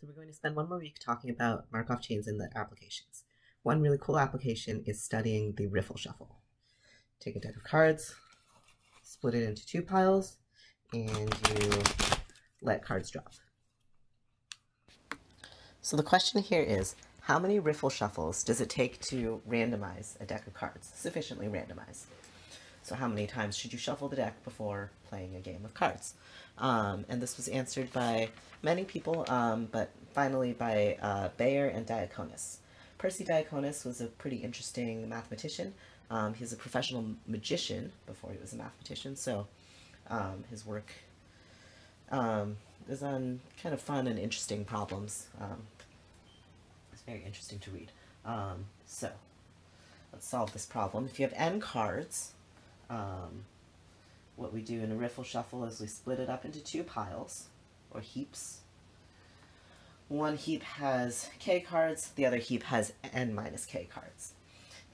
So we're going to spend one more week talking about Markov chains and the applications. One really cool application is studying the riffle shuffle. Take a deck of cards, split it into two piles, and you let cards drop. So the question here is, how many riffle shuffles does it take to randomize a deck of cards, sufficiently randomized? So how many times should you shuffle the deck before playing a game of cards? And this was answered by many people, but finally by Bayer and Diaconis. Percy Diaconis was a pretty interesting mathematician. He's a professional magician before he was a mathematician, so his work is on kind of fun and interesting problems. It's very interesting to read. So let's solve this problem. If you have n cards, what we do in a riffle shuffle is we split it up into two piles, or heaps. One heap has k cards, the other heap has n minus k cards.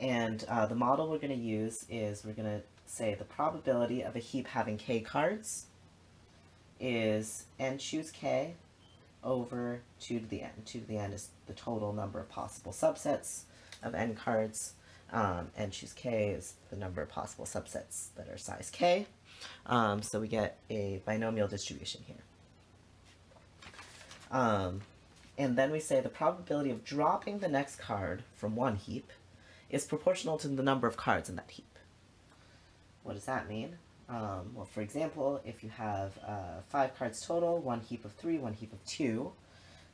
And the model we're going to use is we're going to say the probability of a heap having k cards is n choose k over 2 to the n. 2 to the n is the total number of possible subsets of n cards. N choose k is the number of possible subsets that are size k. So we get a binomial distribution here. And then we say the probability of dropping the next card from one heap is proportional to the number of cards in that heap. What does that mean? Well, for example, if you have 5 cards total, one heap of 3, one heap of 2,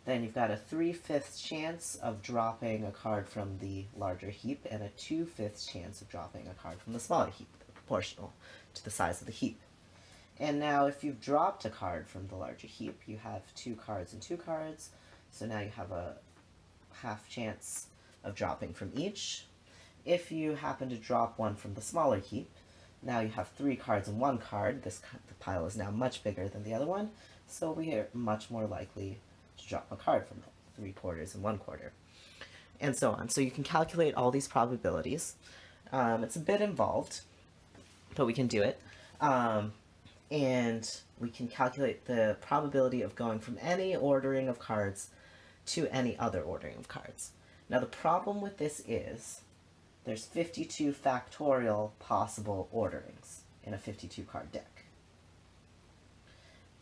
then you've got a 3/5 chance of dropping a card from the larger heap and a 2/5 chance of dropping a card from the smaller heap, proportional to the size of the heap. And now if you've dropped a card from the larger heap, you have 2 cards and 2 cards, so now you have a half chance of dropping from each. If you happen to drop one from the smaller heap, now you have 3 cards and 1 card. The pile is now much bigger than the other one, so we are much more likely to drop a card from it, 3/4 and 1/4, and so on. So you can calculate all these probabilities. It's a bit involved, but we can do it. And we can calculate the probability of going from any ordering of cards to any other ordering of cards. Now the problem with this is there's 52 factorial possible orderings in a 52 card deck.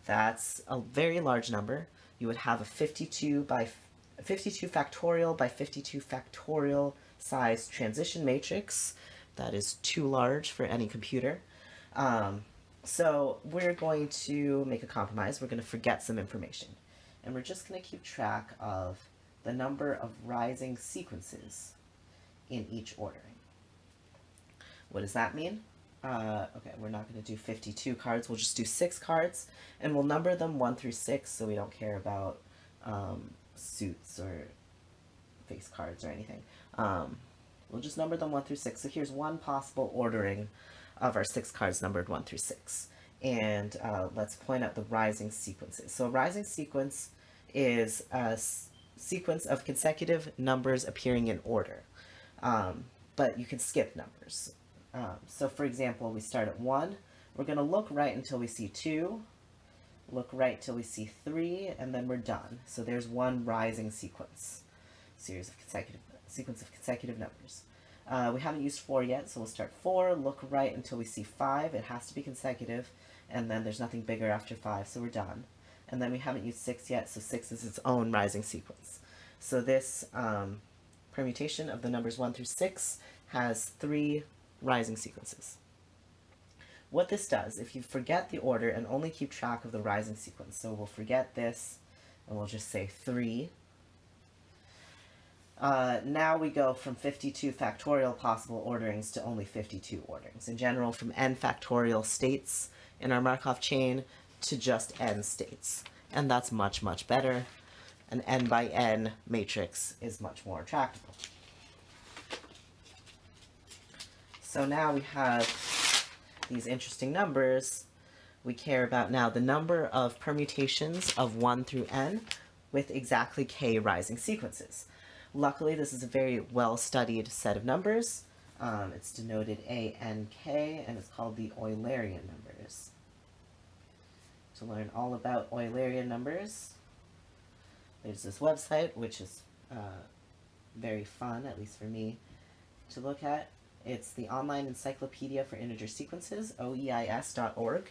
That's a very large number. You would have a 52 factorial by 52 factorial size transition matrix that is too large for any computer. So we're going to make a compromise. We're going to forget some information. And we're just going to keep track of the number of rising sequences in each ordering. What does that mean? Okay, we're not going to do 52 cards, we'll just do 6 cards, and we'll number them 1 through 6, so we don't care about suits or face cards or anything. We'll just number them 1 through 6. So here's one possible ordering of our 6 cards numbered 1 through 6. And let's point out the rising sequences. So a rising sequence is a sequence of consecutive numbers appearing in order, but you can skip numbers. So for example, we start at 1, we're going to look right until we see 2, look right till we see 3, and then we're done. So there's one rising sequence, sequence of consecutive numbers. We haven't used 4 yet, so we'll start 4, look right until we see 5, it has to be consecutive, and then there's nothing bigger after 5, so we're done. And then we haven't used 6 yet, so 6 is its own rising sequence. So this permutation of the numbers 1 through 6 has 3 rising sequences. What this does, if you forget the order and only keep track of the rising sequence, so we'll forget this and we'll just say 3. Now we go from 52 factorial possible orderings to only 52 orderings. In general, from n factorial states in our Markov chain to just n states. And that's much, much better. An n by n matrix is much more tractable. So now we have these interesting numbers. We care about now the number of permutations of 1 through n with exactly k rising sequences. Luckily, this is a very well-studied set of numbers. It's denoted A, N, K, and it's called the Eulerian numbers. To learn all about Eulerian numbers, There's this website, which is very fun, at least for me, to look at. It's the Online Encyclopedia for Integer Sequences, oeis.org.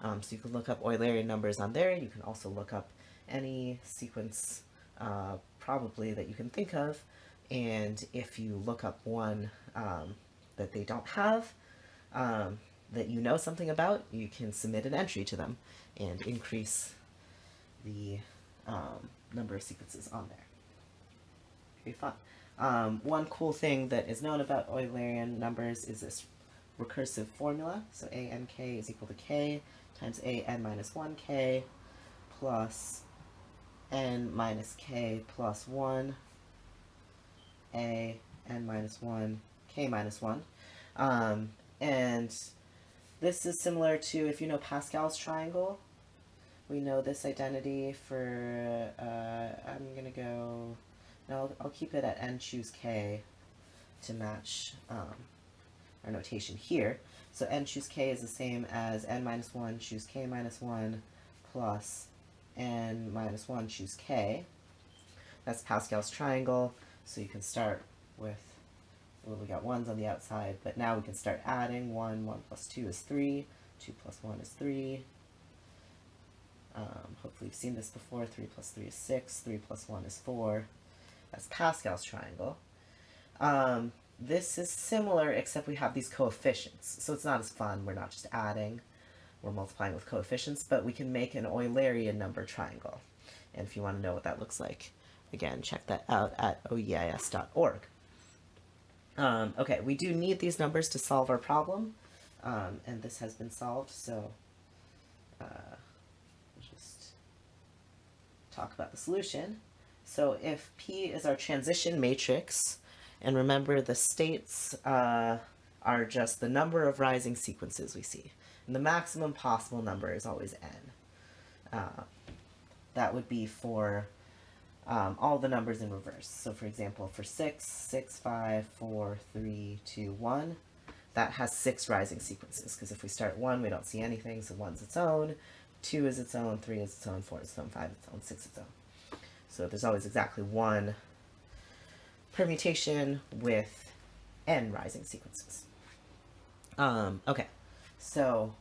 So you can look up Eulerian numbers on there. You can also look up any sequence probably that you can think of. And if you look up one that they don't have, that you know something about, you can submit an entry to them and increase the number of sequences on there. Very fun. One cool thing that is known about Eulerian numbers is this recursive formula. So ank is equal to k times an minus 1k plus n minus k plus 1 a n minus 1 k minus 1. And this is similar to, if you know Pascal's triangle, we know this identity for, I'm going to go, no, I'll keep it at n choose k to match our notation here. So n choose k is the same as n minus 1 choose k minus 1 plus n minus 1 choose k. That's Pascal's triangle, so you can start with, well, we got 1's on the outside, but now we can start adding. 1 plus 2 is 3, 2 plus 1 is 3. Hopefully you've seen this before. 3 plus 3 is 6, 3 plus 1 is 4. That's Pascal's triangle. This is similar, except we have these coefficients, so it's not as fun. We're not just adding, we're multiplying with coefficients, but we can make an Eulerian number triangle. And if you want to know what that looks like, again, check that out at oeis.org. Okay, we do need these numbers to solve our problem, and this has been solved, so just talk about the solution. So if P is our transition matrix, and remember the states are just the number of rising sequences we see, and the maximum possible number is always n. That would be for all the numbers in reverse. So for example, for 6, 6, 5, 4, 3, 2, 1, that has 6 rising sequences, because if we start 1, we don't see anything, so 1's its own, 2 is its own, 3 is its own, 4 is its own, 5 is its own, 6 is its own. So there's always exactly one permutation with n rising sequences. Okay, so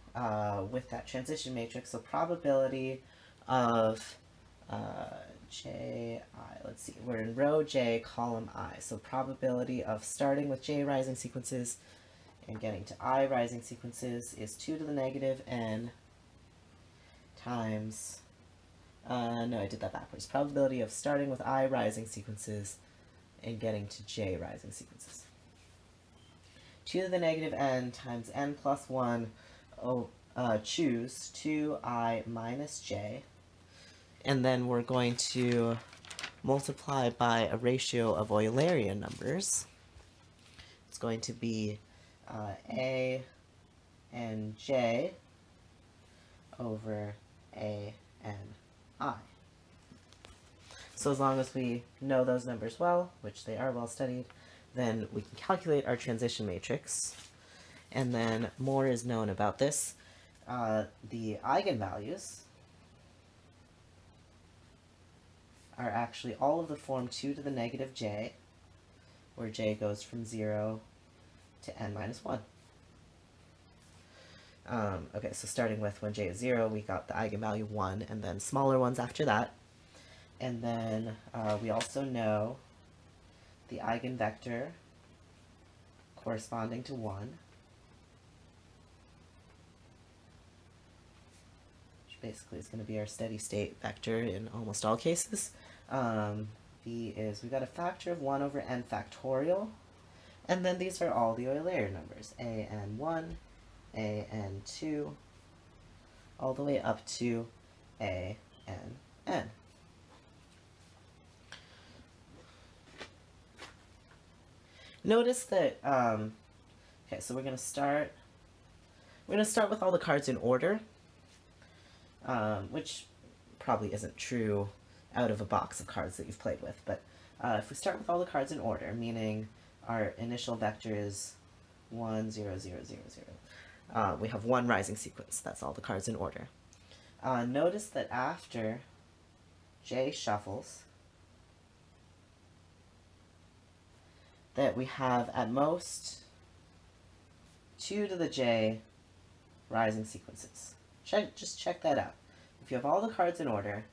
with that transition matrix, so probability of Ji, let's see, we're in row J, column I, so probability of starting with J rising sequences and getting to I rising sequences is 2 to the negative n times, no, I did that backwards, probability of starting with I rising sequences and getting to J rising sequences. 2 to the negative n times n plus 1, choose 2i minus j, and then we're going to multiply by a ratio of Eulerian numbers. It's going to be a and j over a and I. So as long as we know those numbers well, which they are well studied, then we can calculate our transition matrix. And then more is known about this. The eigenvalues are actually all of the form 2 to the negative j, where j goes from 0 to n minus 1. Okay, so starting with when j is 0, we got the eigenvalue 1, and then smaller ones after that. And then we also know the eigenvector corresponding to 1, which basically is going to be our steady state vector in almost all cases. V is, we got a factor of 1 over n factorial, and then these are all the Eulerian numbers, a n 1, a n 2, all the way up to a n n. Notice that, okay, so we're going to start with all the cards in order, which probably isn't true out of a box of cards that you've played with, but if we start with all the cards in order, meaning our initial vector is 1, 0, 0, 0, 0, we have one rising sequence. That's all the cards in order. Notice that after J shuffles, that we have at most 2 to the J rising sequences. Just check that out. If you have all the cards in order,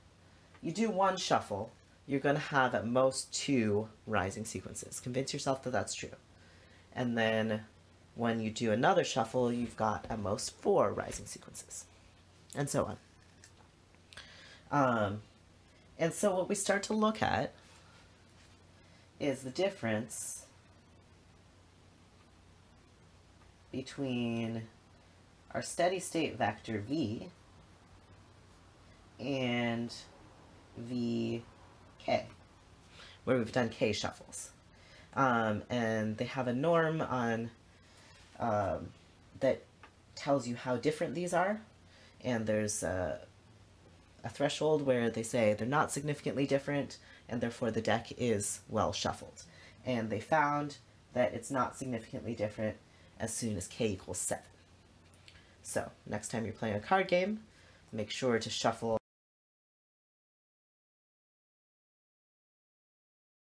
you do one shuffle, you're going to have at most 2 rising sequences. Convince yourself that that's true. And then when you do another shuffle, you've got at most 4 rising sequences, and so on. And so what we start to look at is the difference between our steady state vector v and vk, where we've done k shuffles. And they have a norm on that tells you how different these are, and there's a threshold where they say they're not significantly different, and therefore the deck is well shuffled. And they found that it's not significantly different as soon as k equals 7. So, next time you're playing a card game, make sure to shuffle